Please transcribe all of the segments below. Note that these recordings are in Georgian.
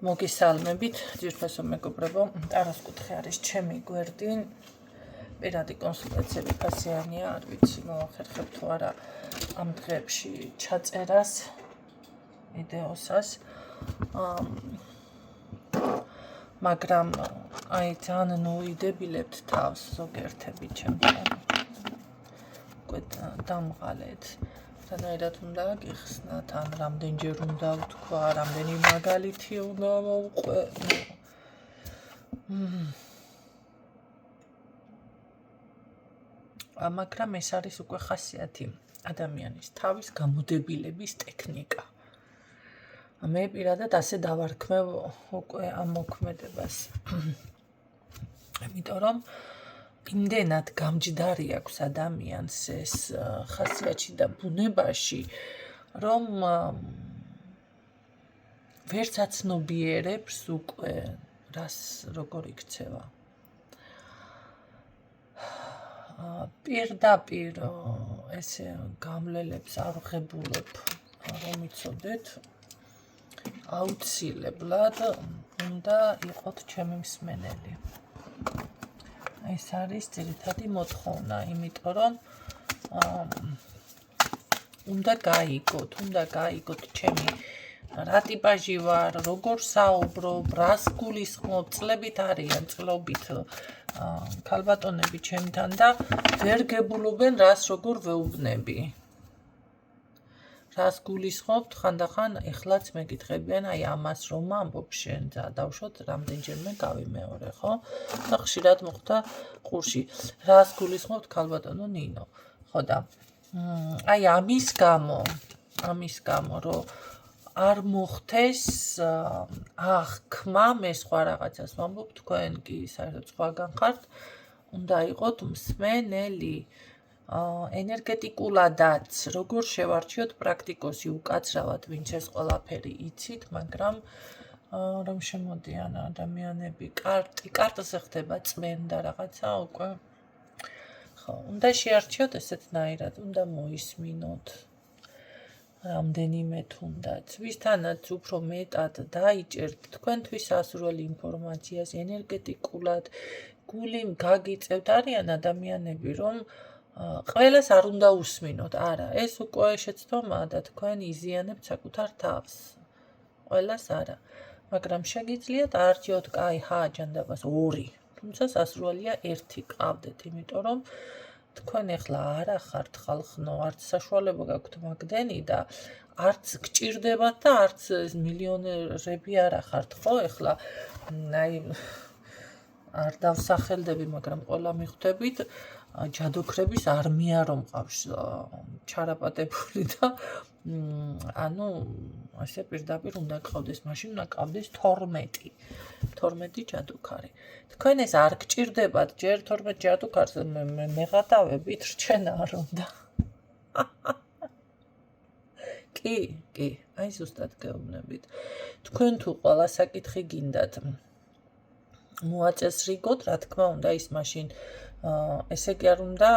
მოგესალმებით, ძირფესო მეგობრებო, ტაროს კუთხე არის ჩემი გვერდი. პირადი კონსულტაციები ფასიანია, არ ვიცი, მოვახერხებ თუ არა ამ დღეებში ჩაწერას, ვიდეოსას. მაგრამ აი ძალიან ნუიდებილებთ თავს ზოგერთები ჩემთან. უკვე დამღალეთ. თანაირად უნდა გიხსნათ, ან რამდენჯერ უნდა ვთქვა, რამდენი მაგალითი უნდა მოვყვე. მაგრამ ეს არის უკვე ხასიათი ადამიანის თავის გამოდებილების ტექნიკა. მე პირადად ასე დავარქმევ უკვე ამ მოქმედებას. იმიტომ რომ იმდენად გამჯდარი აქვს ადამიანს ეს ხასიათი და ბუნებაში, რომ ვერც აცნობიერებს უკვე რას როგორ იქცევა. პირდაპირ ესე გამლელებს არ ვღებულებ, რომ იცოდეთ, აუცილებლად უნდა იყოთ ჩემი მსმენელი. ეს არის ძირითადი მოთხოვნა, იმიტომ რომ უნდა გაიგოთ ჩემი რა ტიპაჟი ვარ, როგორ საუბრობ, რას გულისხმობ, წლებით არიან, წლობით ქალბატონები ჩემთან და ვერ გებულობენ რას როგორ ვეუბნები. რას გულისხმობთ, ხანდახან ეხლაც მეკითხებიან, აი ამას რომ ამბობ შენ და დავშოთ რამდენჯერმე გავიმეორე, ხო? და ხშირად მოხდა ყურში. რას გულისხმობთ ქალბატონო ნინო. ხო და აი ამის გამო, რომ არ მოხდეს აღქმა, მე სხვა რაღაცას ვამბობ, თქვენ კი საერთოდ სხვაგან ხართ, უნდა იყოთ მსმენელი. ენერგეტიკულადაც, როგორ შევარჩიოთ პრაქტიკოსი უკაცრავად, ვინც ეს ყველაფერი იცით, მაგრამ რომ შემოდიან ადამიანები, კარტზე ხდება წმენდა რაღაცა უკვე. ხო, უნდა შეარჩიოთ ესეთნაირად, უნდა მოისმინოთ. რამდენიმე თუნდაც, ვისთანაც უფრო მეტად დაიჭერთ თქვენთვის ასურველი ინფორმაციას ენერგეტიკულად, გული გაგიწევთ, არიან ადამიანები, რომ ყველას არ უნდა უსმინოთ, არა, ეს უკვე შეცდომაა და თქვენ იზიანებთ საკუთარ თავს. ყველას არა, მაგრამ შეგიძლიათ არჩიოთ კაი ჯანდაბას 2, თუმცა სასურველია 1 ყავდეთ, იმიტომ რომ თქვენ ეხლა არა ხართ ხალხნო, არც საშუალება გაქვთ მაგდენი და არც გჭირდებათ და არც მილიონერები არა ხართ, ხო? ეხლა აი არ დავსახელდები, მაგრამ ყველა მიხვდებით, ჯადოქრების არმია რომ ყავს ჩარაპატებული და ანუ ასე პირდაპირ უნდა ყავდეს, მაშინ უნდა ყავდეს 12 ჯადოქარი. თქვენ ეს არ გჭირდებათ, ჯერ 12 ჯადოქარს მეღატავებით, რჩენა არ უნდა. კი, აი ზუსტად გეუბნებით. თქვენ თუ ყველა საკითხი გინდათ მოაწესრიგოთ, რა თქმა უნდა, ის მაშინ ესე კი არ უნდა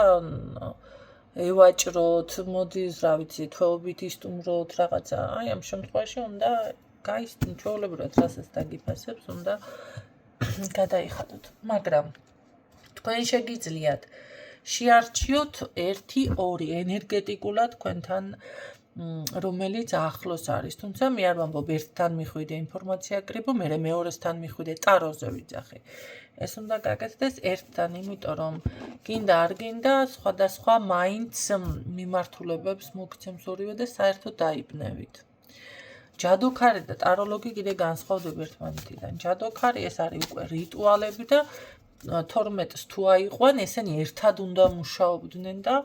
ევაჭროთ, მოდის, რა ვიცი, თვეობით ისტუმროთ რაღაცა. აი ამ შემთხვევაში უნდა ჩვეულებრივად რასაც დაგიფასებს, უნდა გადაიხადოთ. მაგრამ თქვენ შეგიძლიათ შეარჩიოთ 1-2 ენერგეტიკულად თქვენთან რომელიც ახლოს არის, თუმცა მე არ ვამბობ ერთთან მიხვიდე ინფორმაცია კრიბო, მე მეორესთან მიხვიდე ტაროზე ვიძახი. ეს უნდა გაკეთდეს ერთთან, იმიტომ რომ გინდა არ გინდა, სხვადასხვა მაინც მიმართულებებს მოგცემს ორივე და საერთოდ დაიბნევით. ჯადოქარი და ტაროლოგი კიდე განსხვავდება ერთმანეთიდან. ჯადოქარი ეს არის უკვე რიტუალები და 12-ს თუ აიყვან, ესენი ერთად უნდა მუშაობდნენ და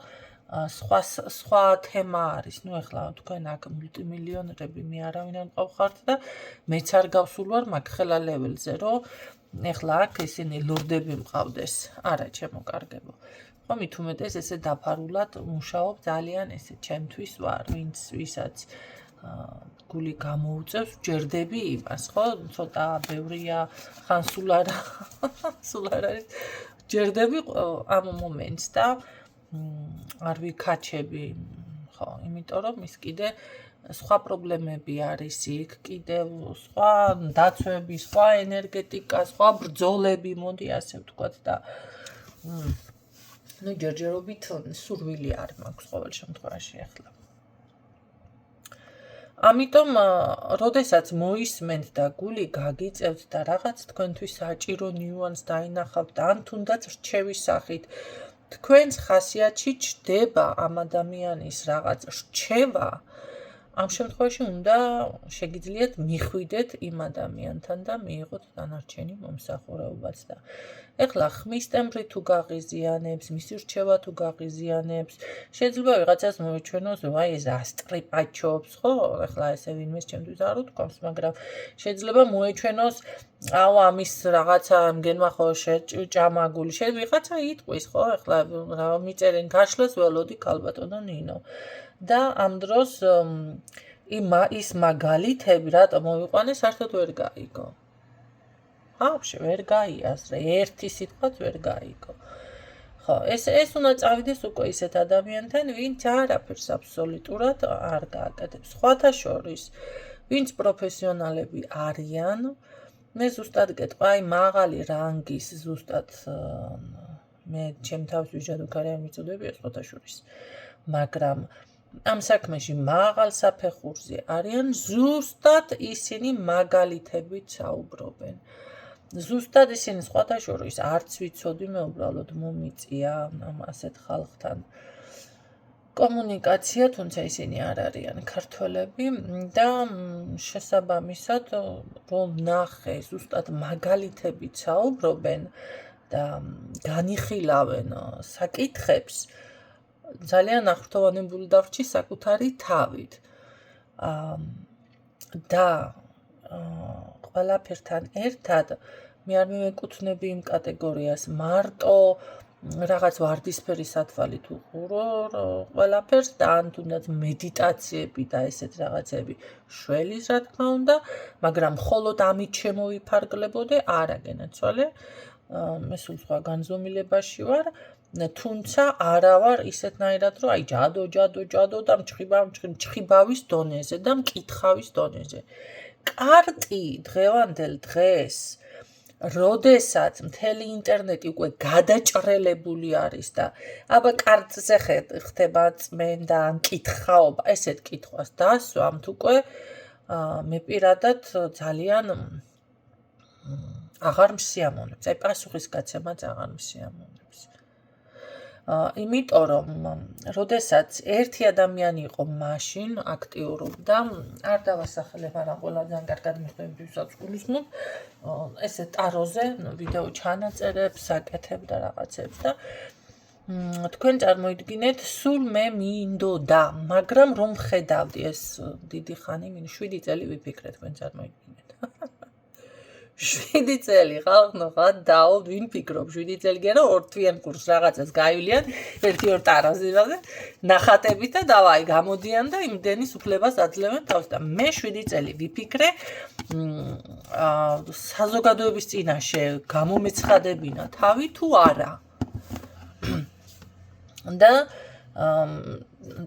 სხვა თემა არის. ნუ ეხლა თქვენ აქ მულტიმილიონერები, მე არავინ არ მყავხართ და მეც არ გავსულ ვარ მაგ ხელა ლეველზე, რომ ეხლა აქ ესენი ლორდები მყავდეს. არა, ჩემო კარგებო. ხო, მით უმეტეს ესე დაფარულად მუშაობ ძალიან ესე ჩემთვის ვარ, ვისაც გული გამოუწევს, ჯერდები იმას, ხო? ცოტა ბევრია, ხან სულ არ არის. ჯერდები ამ მომენტს და არ ვიქაჩები, ხო, იმიტომ რომ ის კიდე სხვა პრობლემები არის იქ, კიდევ სხვა დაცვები, სხვა ენერგეტიკა, სხვა ბრძოლები, მოდი ასე ვთქვათ და ну ჯერჯერობით სურვილი არ მაქვს ყოველ შემთხვევაში ახლა. ამიტომ, როდესაც მოისმენთ და გული გაგიწევთ და რაღაც თქვენთვის საჭირო ნიუანს დაინახავთ და ან თუნდაც რჩევის სახით თქვენს ხასიათში ჩდება ამ ადამიანის რაღაც რჩევა, ამ შემთხვევაში უნდა შეგიძლიათ მიხვიდეთ იმ ადამიანთან და მიიღოთ დანარჩენი მომსახურებაც და ეხლა ხმის ტემბრი თუ გაღიზიანებს, მისი რჩევა თუ გაღიზიანებს, შეიძლება ვიღაცას მოეჩვენოს, ვაი ეს ასტრიპაჩობს, ხო? ეხლა ესე ვინმეს ჩემთვის არ უთქვამს, მაგრამ შეიძლება მოეჩვენოს, აუ ამის რაღაცა მგენმა ხო შეჭამაგული, ვიღაცა იტყვის, ხო? ეხლა რა მიწერენ გაშლას ველოდი ქალბატონო ნინო. და ამ დროს ის მაგალითები რატო მოვიყვანე, საერთოდ ვერ გაიგო. Вообще ვერ გაიაზრე, ერთი სიტყვაც ვერ გაიგო. ხო, ეს უნდა წავიდეს უკვე ისეთ ადამიანთან, ვინც არაფერს აბსოლუტურად არ გააკეთებს. სხვათა შორის, ვინც პროფესიონალები არიან, მე ზუსტად გეტყვი, აი მაღალი რანგის ზუსტად მე ჩემ თავს ვიჟადოქარი არ მიწოდები სხვათა შორის. მაგრამ ამ საქმეში მაღალ საფეხურზე არიან, ზუსტად ისინი მაგალითებით საუბრობენ. ზუსტად ისინი სხვათა შორის არც ვიცოდი, მე უბრალოდ მომიწია ამ ასეთ ხალხთან კომუნიკაცია, თუმცა ისინი არ არიან ქართველები და შესაბამისად რომ ნახე ზუსტად მაგალითებით საუბრობენ და განიხილავენ საკითხებს, ძალიან ახრთოვანებული დავრჩი საკუთარი თავით. და ყველაფერთან ერთად მე არ მივეკუთვნები იმ კატეგორიას მარტო რაღაც ვარდისფერი სათვალით უყურო ყველაფერს და ან თუნდაც მედიტაციები და ესეთ რაღაცები შველის რა თქმა უნდა, მაგრამ მხოლოდ ამით შემოვიფარგლებოდე, არა გენაცვალე, მე სულ სხვა განზომილებაში ვარ, თუმცა არა ვარ ისეთნაირად, რომ აი ჯადო და მჭხიბავის დონეზე და მკითხავის დონეზე. კარტი დღევანდელ დღეს, როდესაც მთელი ინტერნეტი უკვე გადაჭრელებული არის და აბა კარტზე ხდება წმენდა, მკითხაობა, ესეთ კითხვას დასვამთ უკვე მე პირადად ძალიან აღარ მსიამოვნებს, აი პასუხის გაცემაც აღარ მსიამოვნებს. იმიტომ რომ როდესაც ერთი ადამიანი იყო მაშინ აქტიურობდა, არ დავასახელებ, არა ყველა ძალიან კარგად მიხვდები ვისაც გულისხმობ, ესე ტაროზე ვიდეო ჩანაწერებს, აკეთებ და რაღაცებს და თქვენ წარმოიდგინეთ, სულ მე მინდოდა, მაგრამ რომ ხედავდი ეს დიდი ხანი, 7 წელი ვიფიქრე, თქვენ წარმოიდგინეთ. 7 წელი ხალხო გადაო ვინ ფიქრობ 7 წელი გერა ორ თვიან კურს რაღაცას გაივლიან 1-2 ტარაზებაზე ნახატებით და დავაი გამოდიან და იმდენის უფლებას აძლევენ თავს და მე 7 წელი ვიფიქრე საზოგადოების წინაშე გამომეცხადებინა თავი თუ არა და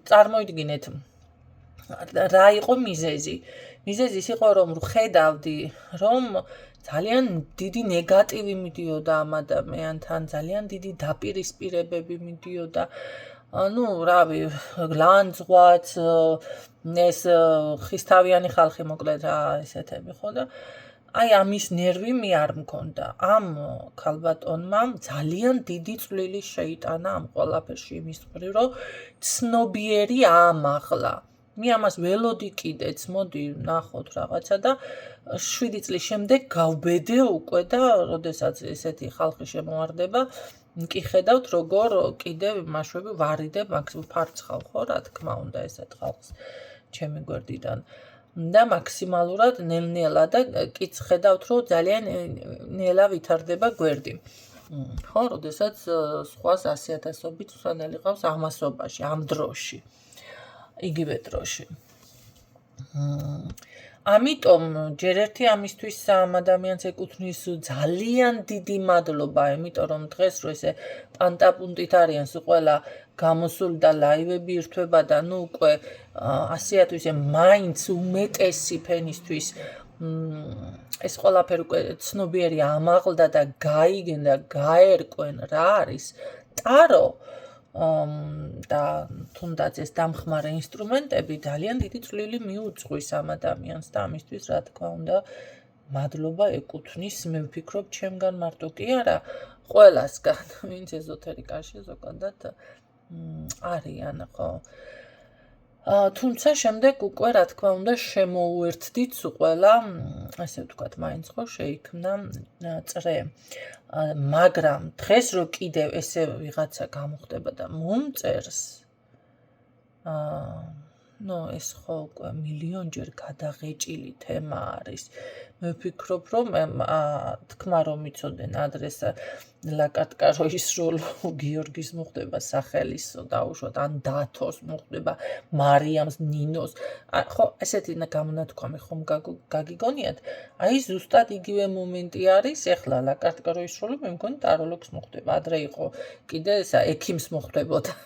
წარმოიდგინეთ რა იყო მიზეზი ის იყო რომ ხედავდი რომ ძალიან დიდი ნეგატივი მიდიოდა ამ ადამიანთან, ძალიან დიდი დაპირისპირებები მიდიოდა. Ну, რავი, გლანძღვაც, ეს ხისთავიანი ხალხი მოკლედ რა ესეთები ხო და აი ამის ნერვი მე არ მქონდა. ამ ქალბატონმა ძალიან დიდი წვლილი შეიტანა ამ ყველაფერში იმის მხრივ, რომ ცნობიერი ამაღლა. მე ამას ველოდი კიდეც, მოდი ნახოთ რაღაცა და 7 წლის შემდეგ გავბედე უკვე და როდესაც ესეთი ხალხი შემოვარდება, კი ხედავთ როგორ კიდევ მაშვები ვარიდებ მაქსიმუმ ფარცხავ ხო რა თქმა უნდა ესეთ ხალხს ჩემი გვერდიდან და მაქსიმალურად ნელ-ნელა და კიც ხედავთ რომ ძალიან ნელა ვითარდება გვერდი. ხო, როდესაც სხვას 100,000-ობით უცნაელი ყავს ამასობაში, ამ დროში. იგივე დროში. ამიტომ ჯერ ერთი ამისთვის ამ ადამიანს ეკუთვნის ძალიან დიდი მადლობა, იმიტომ რომ დღეს რო ესე პანტაპუნტით არიან ყველა გამოსული და ლაივები ირთვება და ნუ უკვე ასეათ ისე მაინც უმეტესი ფენისთვის ეს ყველაფერი უკვე ცნობიერი ამაღლდა და გაიგენ და გაერკვენ რა არის ტარო და თუნდაც ეს დამხმარე ინსტრუმენტები ძალიან დიდი წვლილი მიუძღვის ამ ადამიანს და ამისთვის რა თქმა უნდა მადლობა ეკუთვნის მე ვფიქრობ ჩემგან მარტო კი არა ყველასგან ვინც ეზოთერიკაში ზოგადად არიან ხო თუმცა შემდეგ უკვე რა თქმა უნდა შემოუერთდით ყველა ასე ვთქვათ მაინც ხო შეიქმნა წრე მაგრამ დღეს რო კიდევ ესე ვიღაცა გამოხდება და მომწერს ნუ ეს ხო უკვე მილიონჯერ გადაღეჭილი თემა არის მე ვფიქრობ რომ თქმა რომ იცოდენ ადრეს ლაკატკაროის როლო გიორგის მოხდება სახელისო დაუშვათ ან დათოს მოხდება მარიამს ნინოს ხო ესეთი გამონათქვამი ხომ გაგიგონიათ აი ზუსტად იგივე მომენტი არის ეხლა ლაკატკაროის როლო მე მგონი ტაროლოგს მოხდება ადრე იყო კიდე ესა ექიმს მოხდებოდა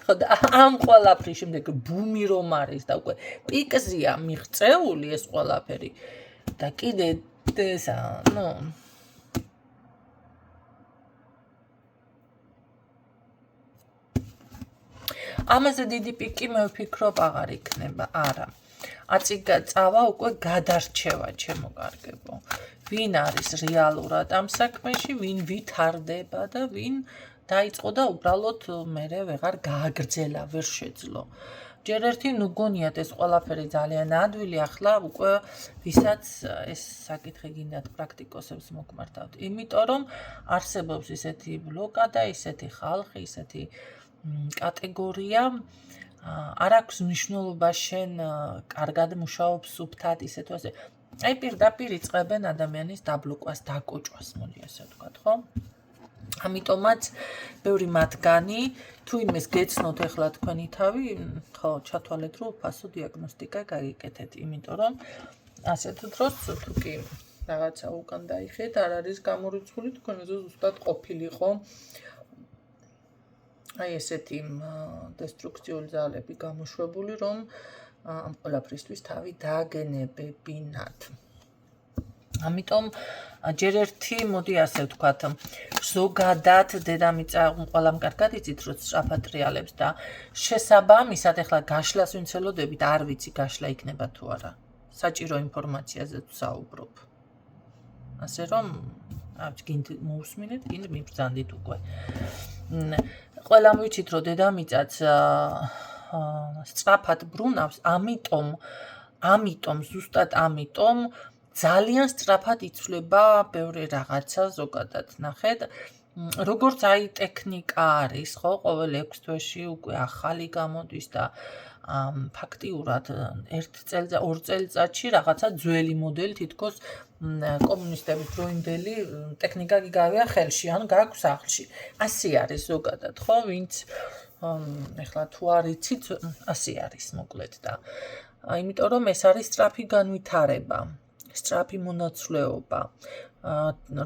ხოდა ამ ყველაფრის შემდეგ ბუმი რომ არის და უკვე პიკზეა მიღწეული ეს ყველაფერი და კიდე ესა ნუ ამაზე დიდი პიკი მე ვფიქრობ აღარ იქნება არა აწიგა წავა უკვე გადარჩევა ჩემო კარგებო ვინ არის რეალურად ამ საქმეში ვინ ვითარდება და ვინ დაიწყო და უბრალოდ მერე ვეღარ გააგრძელა ვერ შეძლო ჯერ ერთი ნუ გონიათ ეს ყველაფერი ძალიან ადვილი ახლა უკვე ვისაც ეს საკითხი გინდათ პრაქტიკოსებს მოგმართავთ იმიტომ რომ არსებობს ისეთი ბლოკადა ისეთი ხალხი ისეთი კატეგორია არ აქვს მნიშვნელობა შენ კარგად მუშაობ სუფთად ისე თუ ასე აი პირდაპირ იწყებენ ადამიანის დაბლოკვას დაკოჭვას მოდი ასე ვთქვათ ხო ამიტომაც ბევრი მათგანი თუ იმეს გეცნოთ ახლა თქვენი თავი ხო ჩათვალეთ რომ ფასო დიაგნოსტიკა გაიგეთეთ იმიტომ რომ ასეთ დროს თუ კი რაღაცა უკან დაიხეთ არ არის გამორიცხული თქვენ ზუსტად ყოფილიყო აი ესეთი დესტრუქციული ძალები გამოშვებული რომ ამ ყველაფრისთვის თავი დააგენებებინათ ამიტომ ჯერ ერთი მოდი ასე ვთქვათ ზოგადად დედამიწა ყველამ კარგად იცით რომ სწრაფად ტრიალებს და შესაბამისად ახლა გაშლას ვინც ელოდებით არ ვიცი გაშლა იქნება თუ არა საჭირო ინფორმაციაზე ვსაუბრობ ასე რომ გინდ მოусმინეთ გინდ მიბრძანდით უკვე ყველამ ვიცით რომ დედამიწაც სწრაფად ბრუნავს ამიტომ ზუსტად ამიტომ ძალიან სწრაფად იცვლება ბევრი რაღაცა ზოგადად ნახეთ როგორც აი ტექნიკა არის ხო ყოველ 6 თვეში უკვე ახალი გამოდის და ფაქტიურად 1 წელიწად 2 წელიწადში რაღაცა ძველი მოდელი თითქოს კომუნისტების დროინდელი ტექნიკა გიგავია ხელში ან გაქვს სახლში ასე არის ზოგადად ხო ვინც ეხლა თუ არ იცით ასე არის მოკლედ და იმიტომ რომ ეს არის სწრაფი განვითარება სწრაფი მონაცვლეობა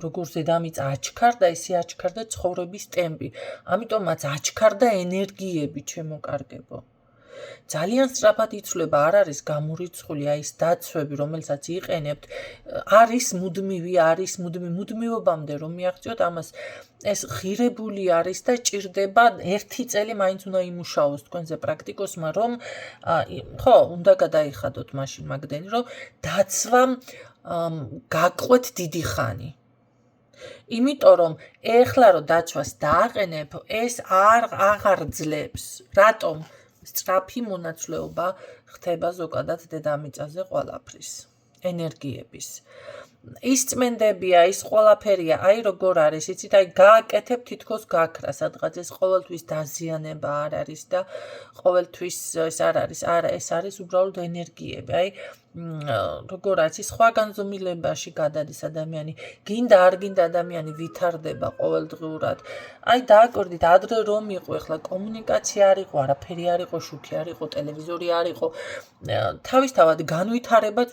როგორც დედამიწა აჩქარდა ისე აჩქარდა ცხოვრების ტემპი ამიტომაც აჩქარდა ენერგიები ჩემო კარგებო ძალიან სწრაფად იცვლება არ არის გამორიცხული აი ეს დაცვები რომელსაც იყენებთ არის მუდმივობამდე რომ მიაღწიოთ ამას ეს ღირებული არის და ჭირდება 1 წელი მაინც უნდა იმუშაოს თქვენზე პრაქტიკოსმა რომ ხო უნდა გადაიხადოთ მაშინ მაგდენი რომ დაცვა გაყვეთ დიდი ხანი იმიტომ რომ ეხლა რომ დაცვას დააყენებ ეს აღარ ძლებს რატომ სწრაფი მონაცვლეობა ხდება ზოგადად დედამიწაზე ყველაფრის ენერგიების ის წმენდებია, ის ყველაფერია, აი როგორ არის, იცით, აი გააკეთებ თითქოს გაქრა სადღაც, ეს ყოველთვის დაზიანება არ არის და ყოველთვის ეს არ არის, არა, ეს არის უბრალოდ ენერგიები, აი როგორ არის, სხვა განზომილებაში გადადის ადამიანი, გინდა არ გინდა ადამიანი ვითარდება ყოველდღიურად. აი დააკვირდით, ადრე რომ იყო, ეხლა კომუნიკაცია არ იყო, არაფერი არ იყო, შუქი არ იყო, ტელევიზორი არ იყო. თავისთავად განვითარებაც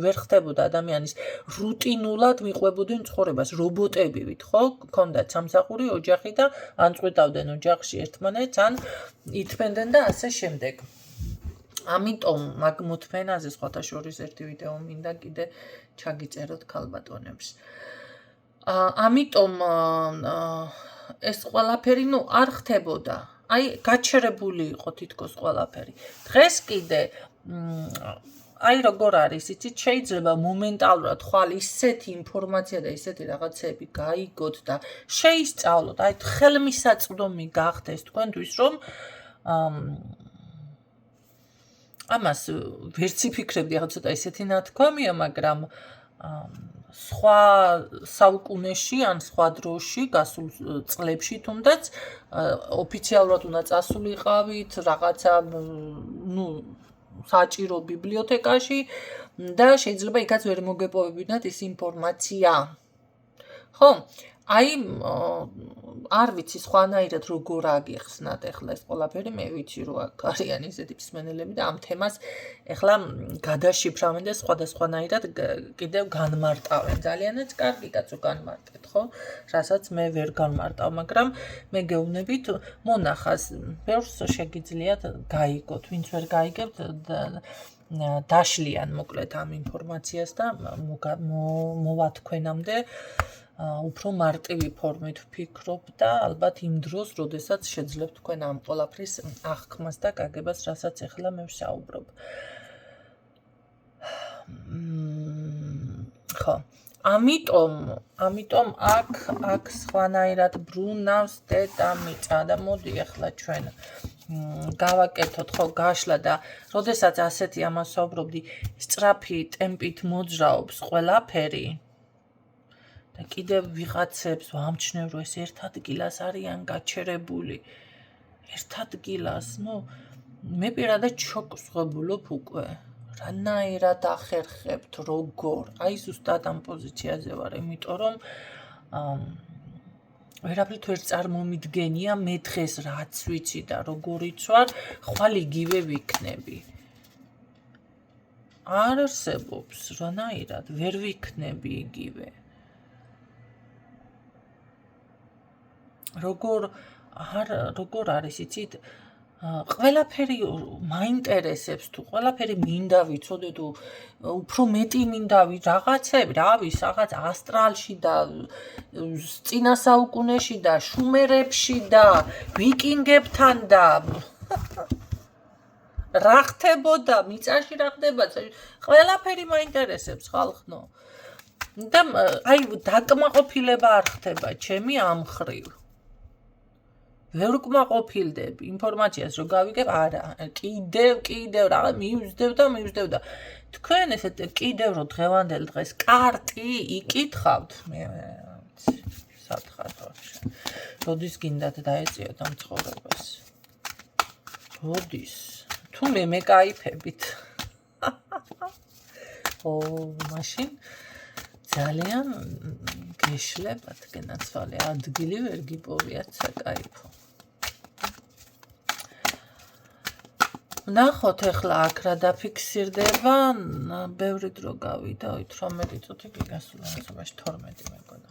ვერ ხდებოდა ადამიანის რუტინულად მიყვებოდნენ ცხოვრებას, რობოტებივით, ხო? ჰქონდათ სამსახური, ოჯახი და ან წვეტავდნენ ოჯახში ერთმანეთს, ან ითმენდნენ და ასე შემდეგ. ამიტომ მაგ მოთმენაზე სხვათა შორის ერთი ვიდეო მინდა კიდე ჩაგიწეროთ ქალბატონებს. ამიტომ ეს ყველაფერი არ ხდებოდა. აი გაჩერებული იყო თითქოს ყველაფერი. დღეს კიდე აი როგორ არის, იცით, შეიძლება მომენტალურად ხვალ ისეთი ინფორმაცია და ისეთი რაღაცები გაიგოთ და შეისწავლოთ, აი ხელმისაწვდომი გახდეს თქვენთვის, რომ ამას ვერც იფიქრებდი, ახლა ცოტა ისეთი ნათქვამია, მაგრამ სხვა საუკუნეში ან სხვა დროში, გასულ წლებში თუნდაც ოფიციალურად უნდა წასულიყავით რაღაცა, საჭირო ბიბლიოთეკაში და შეიძლება იქაც ვერ მოგეპოვებინათ ის ინფორმაცია. ხო? აი არ ვიცი სხვანაირად როგორ აგიხსნათ ეხლა ეს ყველაფერი, მე ვიცი რომ აქ არიან ისეთი მსმენელები და ამ თემას ეხლა გადაშიფრავენ და სხვადასხვანაირად კიდევ განმარტავენ. ძალიანაც კარგი კაცო განმარტეთ, ხო? რასაც მე ვერ განმარტავ, მაგრამ მე გეუბნებით მონახას, ბევრს შეგიძლიათ გაიგოთ, ვინც ვერ გაიგებთ დაშლიან მოკლედ ამ ინფორმაციას და მოვა თქვენამდე უფრო მარტივი ფორმით ვფიქრობ და ალბათ იმ დროს, როდესაც შეძლებთ თქვენ ამ ყველაფრის აღქმას და გაგებას, რასაც ეხლა მე ვსაუბრობ. ხო, ამიტომ აქ სხვანაირად ბრუნავს დედამიწა და მოდი ეხლა ჩვენ გავაკეთოთ ხო გაშლა და როდესაც ასეთი ამას ვსაუბრობდი, სწრაფი ტემპით მოძრაობს ყველაფერი. და კიდევ ვიღაცებს ვამჩნევ, რომ ეს ერთ ადგილას არიან გაჩერებული. ერთ ადგილას, მე პირადად შოკს ვღებულობ უკვე. რანაირად ახერხებთ, როგორ? აი ზუსტად ამ პოზიციაზე ვარ, იმიტომ რომ ვერაფრით ვერ წარმომიდგენია მე დღეს რაც ვიცი და როგორიც ვარ, ხვალ იგივე ვიქნები. არ არსებობს რანაირად, ვერ ვიქნები იგივე. როგორ არის, იცით, ყველაფერი მაინტერესებს თუ ყველაფერი მინდა ვიცოდე თუ უფრო მეტი მინდა რაღაცები, რაღაც ასტრალში და წინა საუკუნეში და შუმერებში და ვიკინგებთან და რა ხდებოდა, მიწაში რა ხდება, ყველაფერი მაინტერესებს ხალხო. და აი დაკმაყოფილება არ ხდება ჩემი ამ მხრივ. ვერ უკმაყოფილდები ინფორმაციას რომ გავიგებ, არა, კიდევ რა მივსდევ და თქვენ ესეთ კიდევ რომ დღევანდელ დღეს კარტი იკითხავთ, მე სათხარ ვარ. როდის გინდათ დაეწიოთ ამ ცხოვრებას? როდის? თუ მე кайფებით. მაშინ ძალიან გეშლებათ გენაცვალე, ადგილი ვერ გიპოვიათ საკაიფო. ნახოთ ეხლა აქ რა დაფიქსირდება, ბევრი დრო გავიდა, 18 წუთი გასულა, ასობაში 12 მეგონა.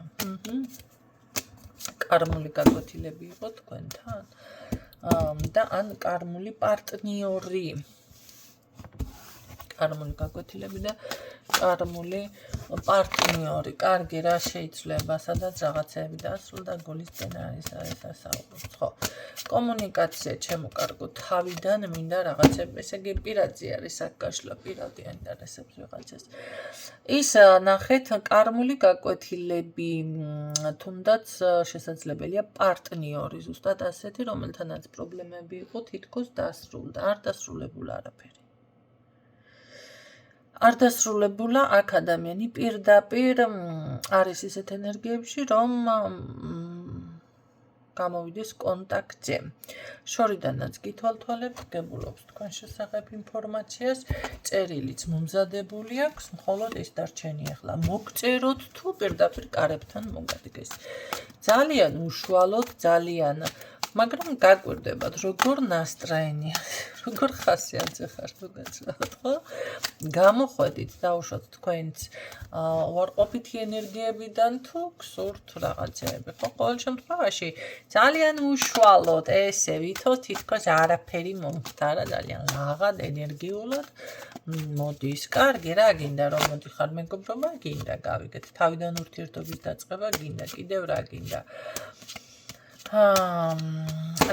კარმული გაკვეთილები იყო თქვენთან? და ან კარმული პარტნიორი. კარმული გაკვეთილები და კარმული პარტნიორი. კარგი, რა შეიძლება, სადაც რაღაცები დასრულდა, გულისკენ არის ასაუბროთ, ხო. კომუნიკაცია ჩემო კარგო თავიდან მინდა რაღაცები, ესე იგი პირადი არის აქ გაშლა, პირადი აინტერესებს ვიღაცას. ის ნახეთ კარმული გაკვეთილები, თუნდაც შესაძლებელია პარტნიორი, ზუსტად ასეთი, რომელთანაც პრობლემები იყო, თითქოს დასრულდა, არ დასრულებულა არაფერი. არ დასრულებულა აქ ადამიანი პირდაპირ არის ისეთ ენერგიებში, რომ გამოვიდეს კონტაქტზე. შორიდანაც გითვალთვალებთ, გებულობს თქვენ შესახებ ინფორმაციას, წერილიც მომზადებული აქვს, მხოლოდ ეს დარჩენია ახლა მოგწეროთ თუ პირდაპირ კარებთან მოგადგეს. ძალიან უშუალოდ, ძალიან, მაგრამ გაკვირდებათ, როგორ ნასტრაენია, როგორ ხასიათზე ხარ, მოგეცრავთ, ხო? გამოხვედით, დაუშვათ თქვენს უარყოფითი ენერგიებიდან თუ გსურთ რაღაცეები, ხო? ყოველ შემთხვევაში ძალიან უშუალოდ ესე ვითო თითქოს არაფერი მომხდარა, ძალიან ლაღად, ენერგიულად მოდის. კარგი, რა გინდა რომ მოდიხარ მეგობრობა, გინდა გავიგეთ. თავიდან ურთიერთობის დაწყება გინდა, კიდევ რა გინდა.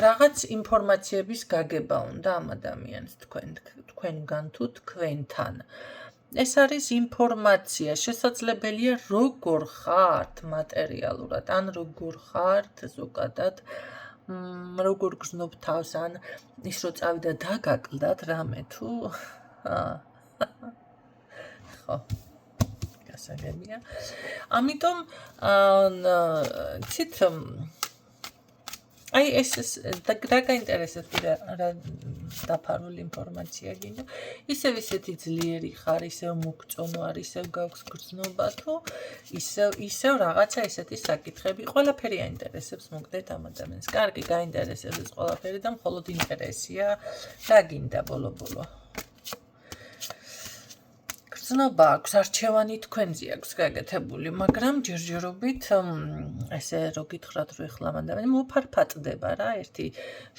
რაღაც ინფორმაციების გაგება უნდა ამ ადამიანს თქვენგან თუ თქვენთან. ეს არის ინფორმაცია, შესაძლებელია როგორ ხართ მატერიალურად, ან როგორ ხართ ზოგადად, როგორ გრძნობ თავს, ან ის რო წავიდა დაგაკლდათ რამე თუ ხო გასაგებია. ამიტომ ცით აი ეს რა გაინტერესებს რა დაფარული ინფორმაცია გინდა. ისევ ისეთი ძლიერი ხარ, ისევ მოგწონო არ, ისევ გაქვს გრძნობა თუ ისევ რაღაცა ესეთი საკითხები, ყველაფერი აინტერესებს მოგდეთ ამ ადამიანს. კარგი, გაინტერესებს ეს ყველაფერი და მხოლოდ ინტერესია, რა გინდა ბოლო-ბოლო. გრძნობა აქვს, არჩევანი თქვენზე აქვს გაკეთებული, მაგრამ ჯერჯერობით ესე რო გითხრათ რო ეხლა ადამიანი მოფარფატდება რა, ერთი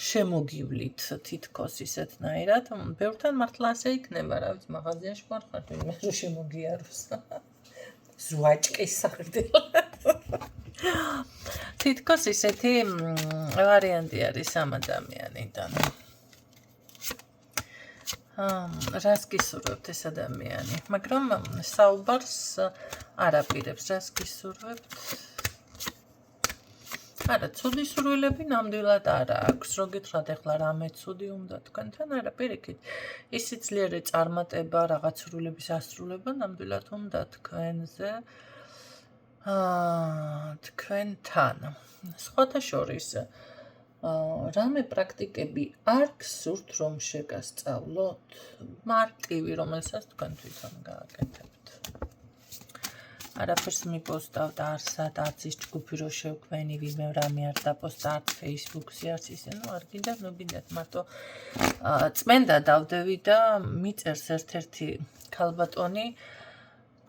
შემოგივლით თითქოს ისეთნაირად, ბევრთან მართლა ასე იქნება, რა ვიცი, მაღაზიაში მარხარ, ვინმე რო შემოგიაროს. ზვაჭკის საგრძელად. თითქოს ისეთი ვარიანტი არის ამ ადამიანიდან. რას გისურვებთ ეს ადამიანი, მაგრამ საუბარს არ აპირებს, რას გისურვებთ? არა, ცუდი სურვილები ნამდვილად არა აქვს, რო გითხრათ ეხლა რამე ცუდი უნდა თქვენთან, არა, პირიქით. ისი ძლიერი წარმატება, რაღაც სურვილების ასრულება ნამდვილად უნდა თქვენზე, თქვენთან. სხვათა შორის რამე პრაქტიკები არ გსურთ რომ შეგასწავლოთ, მარტივი, რომელსაც თქვენ თვითონ გააკეთებთ. არაფერს მიპოსტავთ არსად, არც ის ჯგუფი რო შევქმენი, ვინმე რამე არ დაპოსტა, არც Facebook-ზე, არც ისე, არ გინდათ, ნუ გინდათ, მარტო წმენდა დავდევი და მიწერს ერთ-ერთი ქალბატონი,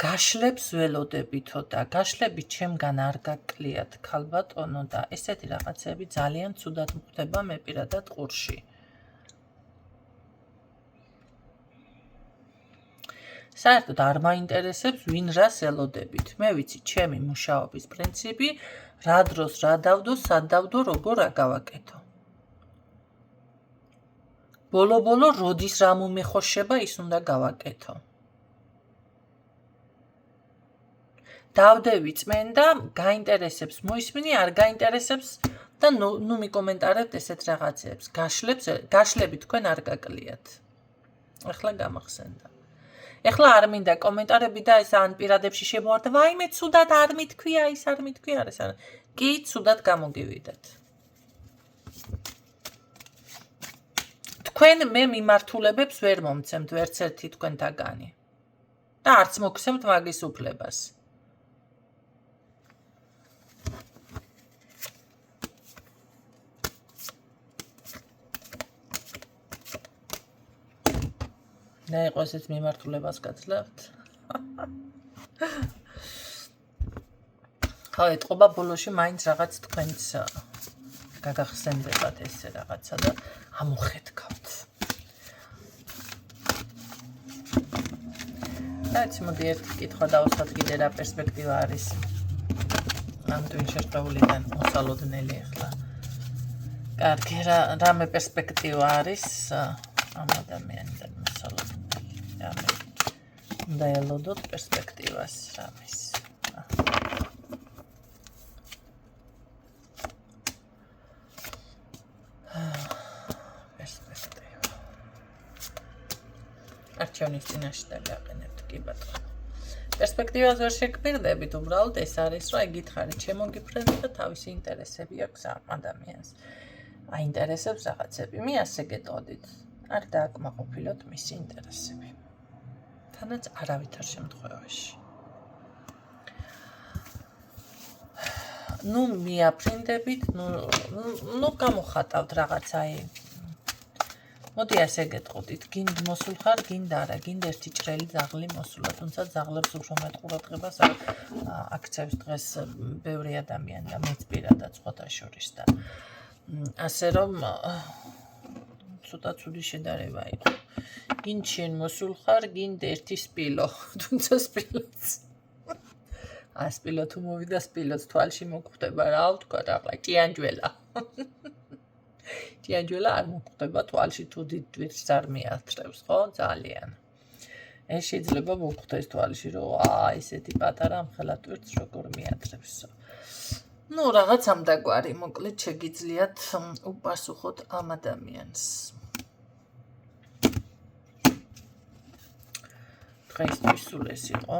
გაშლებს ველოდებითო და გაშლები ჩემგან არ გაკლიათ ქალბატონო და ესეთი რაღაცები ძალიან ცუდად მხვდება მე პირადად ყურში. საერთოდ არ მაინტერესებს ვინ რას ელოდებით. მე ვიცი ჩემი მუშაობის პრინციპი, რა დროს რა დავდო, სად დავდო, როგორ რა გავაკეთო. ბოლო-ბოლო როდის რა მომეხოშება, ის უნდა გავაკეთო. დავდევი წმენდა, გაინტერესებს მოისმინი, არ გაინტერესებს და ნუ მიკომენტარებთ ესეთ რაღაცებს. გაშლები თქვენ არ გაკლიათ. ეხლა გამახსენდა. ეხლა არ მინდა კომენტარები და ეს ან პირადებში შემოვარდა, ვაიმე ცუდად არ მითქვია, ის არ მითქვია, არის არა. კი, ცუდად გამოგივიდეთ. თქვენ მე მიმართულებებს ვერ მომცემთ ვერც ერთი თქვენთაგანი. და არც მოგცემთ მაგის უფლებას. და იყო ესეც მიმართულებას გაძლევთ. ხო, ეთყობა ბოლოში მაინც რაღაც თქვენც გაგახსენდებათ ესე რაღაცა და ამოხეთქავთ. რაც მოდი ერთი კითხვა დავუსვათ კიდე რა პერსპექტივა არის ამ twin შერყეულიდან მოსალოდნელი ახლა. კარგი, რამე პერსპექტივა არის ამ ადამიანიდან მოსალოდნელი. უნდა ელოდოთ პერსპექტივას რამის. პერსპექტივა. არჩევნის წინაშე დაგაყენებთ. კი ბატონო. პერსპექტივას ვერ შეგპირდებით, უბრალოდ ეს არის, რომ ეკითხარი ჩემო გიფრენდი და თავისი ინტერესები აქვს ამ ადამიანს. აინტერესებს რაღაცები, მე ასე გეტყოდით. არ დააკმაყოფილოთ მისი ინტერესები. თანაც არავითარ შემთხვევაში. ნუ მიაფრინდებით, ნუ გამოხატავთ რაღაცა. მოდი ასე გეტყოდით, გინდ მოსულ ხარ, გინდ არა, გინდ ერთი ჭრელი ძაღლი მოსულა, თუმცა ძაღლებს უფრო მეტ ყურადღებას აქცევს დღეს ბევრი ადამიანი და მეც პირადად სხვათა შორის და ასე რომ ცოტა ცუდი შედარება იყო. გინდ შენ მოსულ ხარ, გინდ ერთი სპილო, თუმცა სპილოც სპილო თუ მოვიდა სპილოც თვალში მოგხვდება რა ვთქვა ახლა ჭიანჯველა. ჭიანჯველა არ მოგხვდება თვალში თუ დიდ ტვირთს არ მიათრევს, ხო? ძალიან. ეს შეიძლება მოგხვდეს თვალში, რომ ესეთი პატარა ამხელა ტვირთს როგორ მიათრევსო. ნუ რაღაც ამ დაგვარი, მოკლედ შეგიძლიათ უპასუხოთ ამ ადამიანს. დღეისთვის სულ ეს იყო.